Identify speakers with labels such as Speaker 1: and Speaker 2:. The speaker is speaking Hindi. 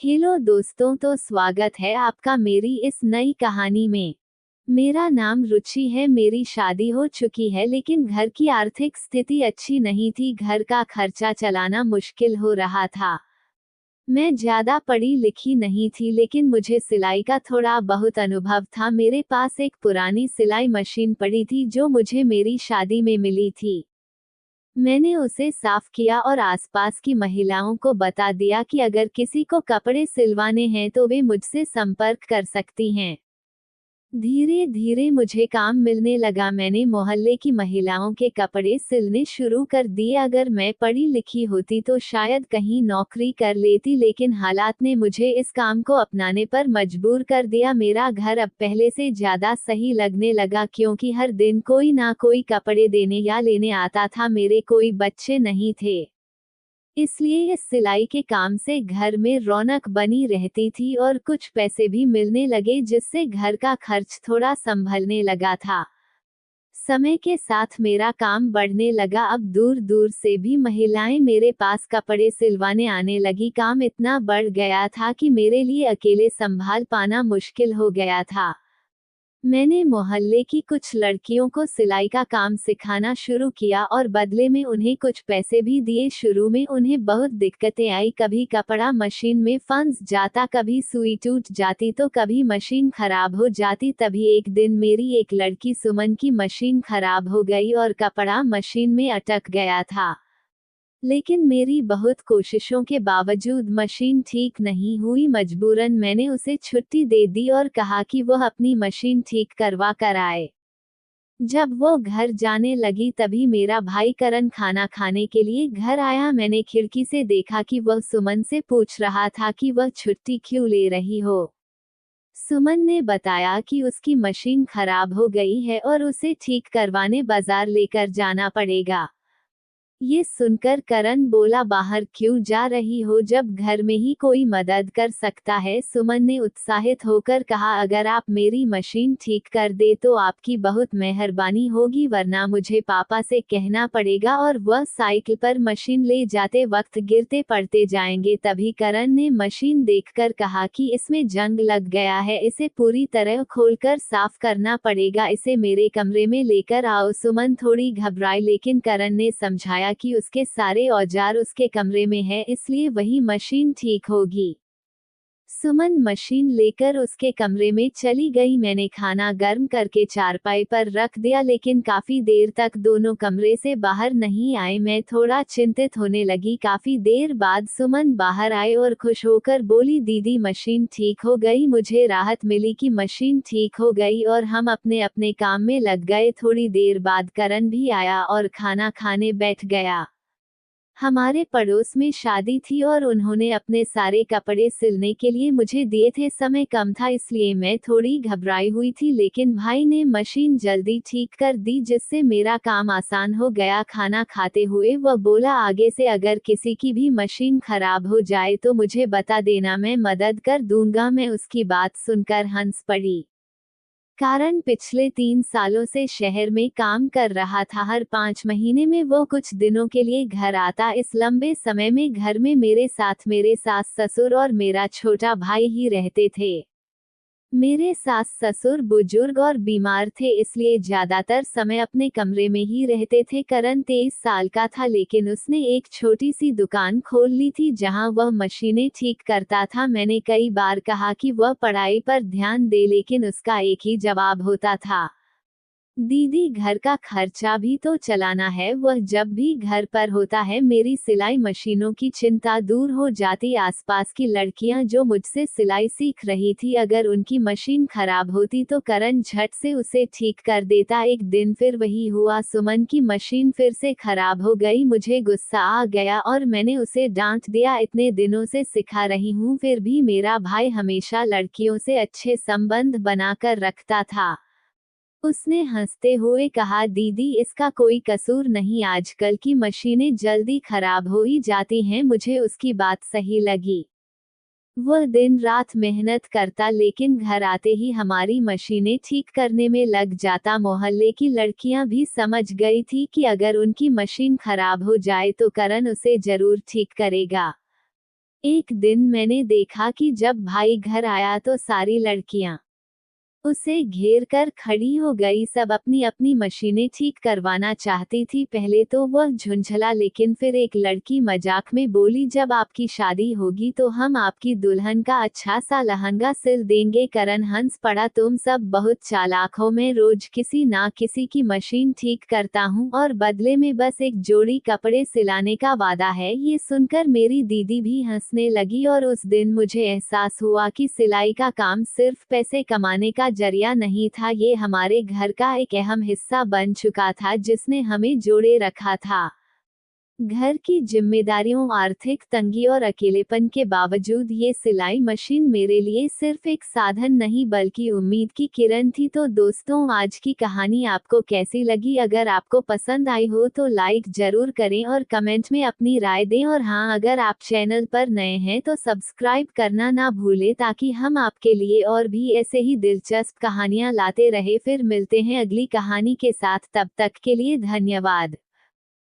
Speaker 1: हेलो दोस्तों, तो स्वागत है आपका मेरी इस नई कहानी में। मेरा नाम रुचि है। मेरी शादी हो चुकी है, लेकिन घर की आर्थिक स्थिति अच्छी नहीं थी। घर का खर्चा चलाना मुश्किल हो रहा था। मैं ज्यादा पढ़ी लिखी नहीं थी, लेकिन मुझे सिलाई का थोड़ा बहुत अनुभव था। मेरे पास एक पुरानी सिलाई मशीन पड़ी थी जो मुझे मेरी शादी में मिली थी। मैंने उसे साफ किया और आसपास की महिलाओं को बता दिया कि अगर किसी को कपड़े सिलवाने हैं तो वे मुझसे संपर्क कर सकती हैं। धीरे धीरे मुझे काम मिलने लगा। मैंने मोहल्ले की महिलाओं के कपड़े सिलने शुरू कर दिए। अगर मैं पढ़ी लिखी होती तो शायद कहीं नौकरी कर लेती, लेकिन हालात ने मुझे इस काम को अपनाने पर मजबूर कर दिया। मेरा घर अब पहले से ज्यादा सही लगने लगा, क्योंकि हर दिन कोई ना कोई कपड़े देने या लेने आता था। मेरे कोई बच्चे नहीं थे, इसलिए इस सिलाई के काम से घर में रौनक बनी रहती थी और कुछ पैसे भी मिलने लगे, जिससे घर का खर्च थोड़ा संभलने लगा था। समय के साथ मेरा काम बढ़ने लगा। अब दूर दूर से भी महिलाएं मेरे पास कपड़े सिलवाने आने लगी। काम इतना बढ़ गया था कि मेरे लिए अकेले संभाल पाना मुश्किल हो गया था। मैंने मोहल्ले की कुछ लड़कियों को सिलाई का काम सिखाना शुरू किया और बदले में उन्हें कुछ पैसे भी दिए। शुरू में उन्हें बहुत दिक्कतें आई। कभी कपड़ा मशीन में फंस जाता, कभी सुई टूट जाती तो कभी मशीन खराब हो जाती। तभी एक दिन मेरी एक लड़की सुमन की मशीन खराब हो गई और कपड़ा मशीन में अटक गया था। लेकिन मेरी बहुत कोशिशों के बावजूद मशीन ठीक नहीं हुई। मजबूरन मैंने उसे छुट्टी दे दी और कहा कि वह अपनी मशीन ठीक करवा कर आए। जब वो घर जाने लगी तभी मेरा भाई करण खाना खाने के लिए घर आया। मैंने खिड़की से देखा कि वह सुमन से पूछ रहा था कि वह छुट्टी क्यों ले रही हो। सुमन ने बताया कि उसकी मशीन खराब हो गई है और उसे ठीक करवाने बाजार लेकर जाना पड़ेगा। ये सुनकर करण बोला, बाहर क्यों जा रही हो जब घर में ही कोई मदद कर सकता है। सुमन ने उत्साहित होकर कहा, अगर आप मेरी मशीन ठीक कर दे तो आपकी बहुत मेहरबानी होगी, वरना मुझे पापा से कहना पड़ेगा और वह साइकिल पर मशीन ले जाते वक्त गिरते पड़ते जाएंगे। तभी करण ने मशीन देखकर कहा कि इसमें जंग लग गया है, इसे पूरी तरह खोलकर साफ करना पड़ेगा, इसे मेरे कमरे में लेकर आओ। सुमन थोड़ी घबराई, लेकिन करण ने समझाया कि उसके सारे औजार उसके कमरे में है, इसलिए वही मशीन ठीक होगी। सुमन मशीन लेकर उसके कमरे में चली गई। मैंने खाना गर्म करके चारपाई पर रख दिया, लेकिन काफी देर तक दोनों कमरे से बाहर नहीं आए। मैं थोड़ा चिंतित होने लगी। काफी देर बाद सुमन बाहर आई और खुश होकर बोली, दीदी मशीन ठीक हो गई। मुझे राहत मिली कि मशीन ठीक हो गई और हम अपने अपने काम में लग गए। थोड़ी देर बाद करण भी आया और खाना खाने बैठ गया। हमारे पड़ोस में शादी थी और उन्होंने अपने सारे कपड़े सिलने के लिए मुझे दिए थे। समय कम था, इसलिए मैं थोड़ी घबराई हुई थी, लेकिन भाई ने मशीन जल्दी ठीक कर दी, जिससे मेरा काम आसान हो गया। खाना खाते हुए वह बोला, आगे से अगर किसी की भी मशीन खराब हो जाए तो मुझे बता देना, मैं मदद कर दूंगा। मैं उसकी बात सुनकर हंस पड़ी, कारण पिछले 3 सालों से शहर में काम कर रहा था। हर 5 महीने में वो कुछ दिनों के लिए घर आता। इस लंबे समय में घर में मेरे साथ मेरे सास ससुर और मेरा छोटा भाई ही रहते थे। मेरे सास ससुर बुजुर्ग और बीमार थे, इसलिए ज्यादातर समय अपने कमरे में ही रहते थे। करण 23 साल का था, लेकिन उसने एक छोटी सी दुकान खोल ली थी जहां वह मशीनें ठीक करता था। मैंने कई बार कहा कि वह पढ़ाई पर ध्यान दे, लेकिन उसका एक ही जवाब होता था, दीदी घर का खर्चा भी तो चलाना है। वह जब भी घर पर होता है मेरी सिलाई मशीनों की चिंता दूर हो जाती। आसपास की लड़कियां जो मुझसे सिलाई सीख रही थी, अगर उनकी मशीन खराब होती तो करण झट से उसे ठीक कर देता। एक दिन फिर वही हुआ, सुमन की मशीन फिर से खराब हो गई। मुझे गुस्सा आ गया और मैंने उसे डांट दिया, इतने दिनों से सिखा रही हूँ। फिर भी मेरा भाई हमेशा लड़कियों से अच्छे संबंध बनाकर रखता था। उसने हंसते हुए कहा, दीदी इसका कोई कसूर नहीं, आजकल की मशीनें जल्दी खराब हो ही जाती हैं। मुझे उसकी बात सही लगी। वह दिन रात मेहनत करता, लेकिन घर आते ही हमारी मशीनें ठीक करने में लग जाता। मोहल्ले की लड़कियां भी समझ गई थी कि अगर उनकी मशीन खराब हो जाए तो करण उसे जरूर ठीक करेगा। एक दिन मैंने देखा कि जब भाई घर आया तो सारी लड़कियां उसे घेर कर खड़ी हो गई। सब अपनी अपनी मशीनें ठीक करवाना चाहती थी। पहले तो वह झुंझला, लेकिन फिर एक लड़की मजाक में बोली, जब आपकी शादी होगी तो हम आपकी दुल्हन का अच्छा सा लहंगा सिल देंगे। करण हंस पड़ा, तुम सब बहुत चालाक हो। मैं रोज किसी ना किसी की मशीन ठीक करता हूँ और बदले में बस एक जोड़ी कपड़े सिलाने का वादा है। ये सुनकर मेरी दीदी भी हंसने लगी और उस दिन मुझे एहसास हुआ कि सिलाई का काम सिर्फ पैसे कमाने का जरिया नहीं था, ये हमारे घर का एक अहम हिस्सा बन चुका था जिसने हमें जोड़े रखा था। घर की जिम्मेदारियों, आर्थिक तंगी और अकेलेपन के बावजूद ये सिलाई मशीन मेरे लिए सिर्फ एक साधन नहीं बल्कि उम्मीद की किरण थी। तो दोस्तों, आज की कहानी आपको कैसी लगी? अगर आपको पसंद आई हो तो लाइक जरूर करें और कमेंट में अपनी राय दें। और हाँ, अगर आप चैनल पर नए हैं तो सब्सक्राइब करना ना भूलें ताकि हम आपके लिए और भी ऐसे ही दिलचस्प कहानियाँ लाते रहे। फिर मिलते हैं अगली कहानी के साथ, तब तक के लिए धन्यवाद।